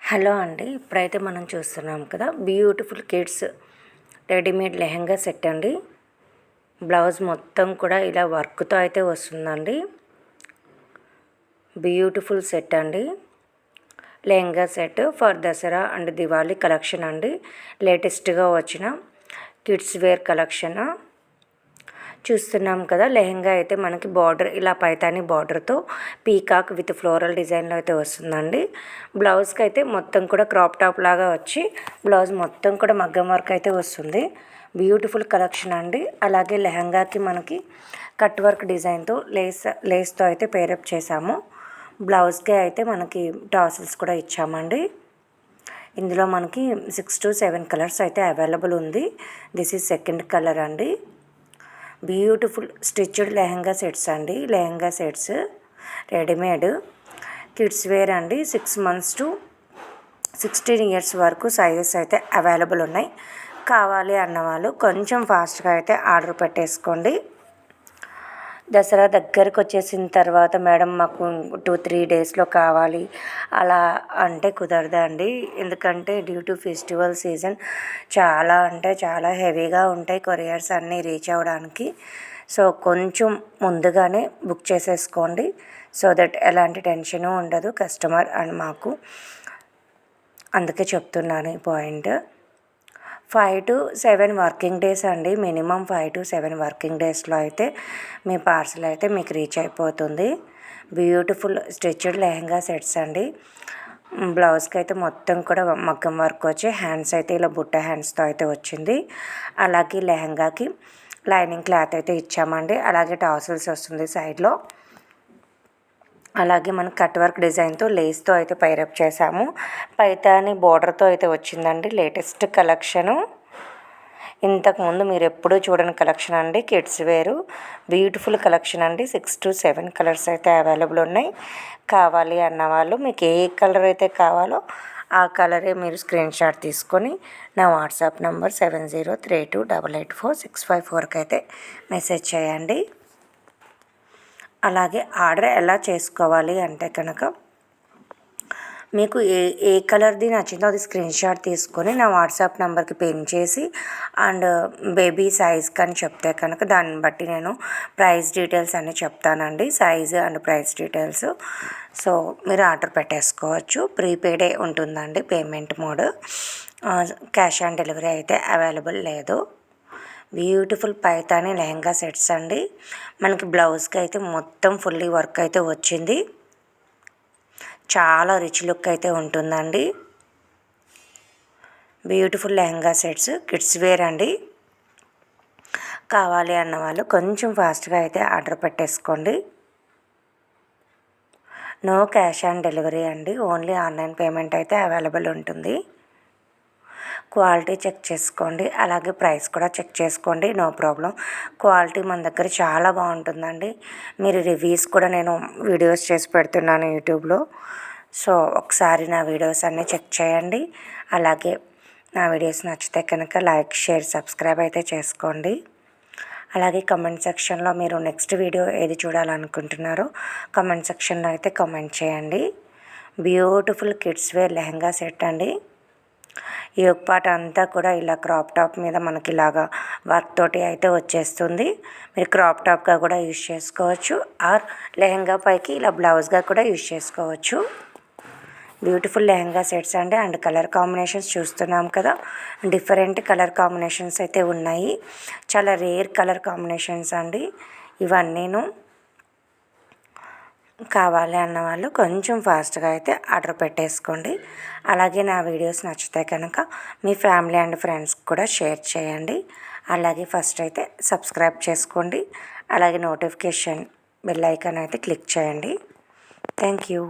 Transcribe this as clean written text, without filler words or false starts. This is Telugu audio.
హలో అండి, ఇప్పుడైతే మనం చూస్తున్నాం కదా beautiful kids readymade lehenga set అండి. బ్లౌజ్ మొత్తం కూడా ఇలా వర్క్తో అయితే వస్తుందండి. బ్యూటిఫుల్ సెట్ అండి. Lehenga set for Dasara and Diwali collection అండి. లేటెస్ట్గా వచ్చిన కిడ్స్ వేర్ కలెక్షన్ చూస్తున్నాం కదా. లెహంగా అయితే మనకి బార్డర్ ఇలా పైతాని బార్డర్తో పీకాక్ విత్ ఫ్లోరల్ డిజైన్లో అయితే వస్తుందండి. బ్లౌజ్కి అయితే మొత్తం కూడా క్రాప్ టాప్ లాగా వచ్చి బ్లౌజ్ మొత్తం కూడా మగ్గం వర్క్ అయితే వస్తుంది. బ్యూటిఫుల్ కలెక్షన్ అండి. అలాగే లెహంగాకి మనకి కట్ వర్క్ డిజైన్తో లేస్తో అయితే పేరప్ చేసాము. బ్లౌజ్కి అయితే మనకి టాసిల్స్ కూడా ఇచ్చామండి. ఇందులో మనకి 6 to 7 కలర్స్ అయితే అవైలబుల్ ఉంది. దిస్ ఈజ్ సెకండ్ కలర్ అండి. బ్యూటిఫుల్ స్టిచ్డ్ లెహంగా సెట్స్ అండి. Lehenga sets readymade kids wear అండి. 6 months to 16 years వరకు సైజెస్ అయితే అవైలబుల్ ఉన్నాయి. కావాలి అన్నవాళ్ళు కొంచెం ఫాస్ట్గా అయితే ఆర్డర్ పెట్టేసుకోండి. దసరా దగ్గరకు వచ్చేసిన తర్వాత మేడం మాకు 2-3 డేస్లో కావాలి అలా అంటే కుదరదండి. ఎందుకంటే డ్యూ టు ఫెస్టివల్ సీజన్ చాలా అంటే చాలా హెవీగా ఉంటాయి కొరియర్స్ అన్నీ రీచ్ అవ్వడానికి. సో కొంచెం ముందుగానే బుక్ చేసేసుకోండి. సో దట్ ఎలాంటి టెన్షను ఉండదు కస్టమర్ అండ్ మాకు. అందుకే చెప్తున్నాను ఈ పాయింట్. 5 to 7 వర్కింగ్ డేస్ అండి. మినిమం 5 to 7 వర్కింగ్ డేస్లో అయితే మీ పార్సల్ అయితే మీకు రీచ్ అయిపోతుంది. బ్యూటిఫుల్ స్టిచ్డ్ లెహంగా సెట్స్ అండి. బ్లౌజ్కి అయితే మొత్తం కూడా మగ్గం వర్క్ వచ్చి హ్యాండ్స్ అయితే ఇలా బుట్ట హ్యాండ్స్తో అయితే వచ్చింది. అలాగే లెహంగాకి లైనింగ్ క్లాత్ అయితే ఇచ్చామండి. అలాగే టాసిల్స్ వస్తుంది సైడ్లో. అలాగే మనం కట్ వర్క్ డిజైన్తో లేస్తో అయితే పైరప్ చేసాము. పైతాని బోర్డర్తో అయితే వచ్చిందండి లేటెస్ట్ కలెక్షను. ఇంతకుముందు మీరు ఎప్పుడూ చూడని కలెక్షన్ అండి. కిడ్స్ వేరు బ్యూటిఫుల్ కలెక్షన్ అండి. 6 to 7 కలర్స్ అయితే అవైలబుల్ ఉన్నాయి. కావాలి అన్నవాళ్ళు మీకు ఏ కలర్ అయితే కావాలో ఆ కలరే మీరు స్క్రీన్ షాట్ తీసుకొని నా వాట్సాప్ నంబర్ 7032884654కి అయితే మెసేజ్ చేయండి. అలాగే ఆర్డర్ ఎలా చేసుకోవాలి అంటే కనుక మీకు ఏ కలర్ది నచ్చిందో అది స్క్రీన్ షాట్ తీసుకొని నా వాట్సాప్ నెంబర్కి పిన్ చేసి అండ్ బేబీ సైజ్ కానీ చెప్తే కనుక దాన్ని బట్టి నేను ప్రైస్ డీటెయిల్స్ అన్నీ చెప్తానండి. Size and price details. So మీరు ఆర్డర్ పెట్టేసుకోవచ్చు. ప్రీపెయిడే ఉంటుందండి payment mode. Cash on delivery అయితే అవైలబుల్ లేదు. బ్యూటిఫుల్ పైతాని లెహంగా సెట్స్ అండి. మనకి బ్లౌజ్కి అయితే మొత్తం ఫుల్లీ వర్క్ అయితే వచ్చింది. చాలా రిచ్ లుక్ అయితే ఉంటుందండి. Beautiful lehenga sets kids wear అండి. కావాలి అన్న వాళ్ళు కొంచెం ఫాస్ట్గా అయితే ఆర్డర్ పెట్టేసుకోండి. నో క్యాష్ ఆన్ డెలివరీ అండి. ఓన్లీ ఆన్లైన్ పేమెంట్ అయితే అవైలబుల్ ఉంటుంది. క్వాలిటీ చెక్ చేసుకోండి. అలాగే ప్రైస్ కూడా చెక్ చేసుకోండి. No problem. క్వాలిటీ మన దగ్గర చాలా బాగుంటుందండి. మీరు రివ్యూస్ కూడా నేను వీడియోస్ చేసి పెడుతున్నాను యూట్యూబ్లో. సో ఒకసారి నా వీడియోస్ అన్నీ చెక్ చేయండి. అలాగే నా వీడియోస్ నచ్చితే కనుక లైక్, షేర్, సబ్స్క్రైబ్ అయితే చేసుకోండి. అలాగే కమెంట్ సెక్షన్లో మీరు నెక్స్ట్ వీడియో ఏది చూడాలనుకుంటున్నారో కమెంట్ సెక్షన్లో అయితే కమెంట్ చేయండి. Beautiful kids wear lehenga set అండి. ఈ పాట అంతా కూడా ఇలా క్రాప్ టాప్ మీద మనకి ఇలాగా వర్క్ తోటి అయితే వచ్చేస్తుంది. మీరు క్రాప్ టాప్గా కూడా యూజ్ చేసుకోవచ్చు ఆర్ లెహంగా పైకి ఇలా బ్లౌజ్గా కూడా యూజ్ చేసుకోవచ్చు. బ్యూటిఫుల్ లెహంగా సెట్స్ అండి. అండ్ కలర్ కాంబినేషన్స్ చూస్తున్నాం కదా. డిఫరెంట్ కలర్ కాంబినేషన్స్ అయితే ఉన్నాయి. చాలా రేర్ కలర్ కాంబినేషన్స్ అండి ఇవన్నీను. కావాలి అన్న వాళ్ళు కొంచెం ఫాస్ట్గా అయితే ఆర్డర్ పెట్టేసుకోండి. అలాగే నా వీడియోస్ నచ్చితే కనుక మీ ఫ్యామిలీ అండ్ ఫ్రెండ్స్కి కూడా షేర్ చేయండి. అలాగే ఫస్ట్ అయితే సబ్స్క్రైబ్ చేసుకోండి. అలాగే నోటిఫికేషన్ బెల్ ఐకాన్ అయితే క్లిక్ చేయండి. Thank you.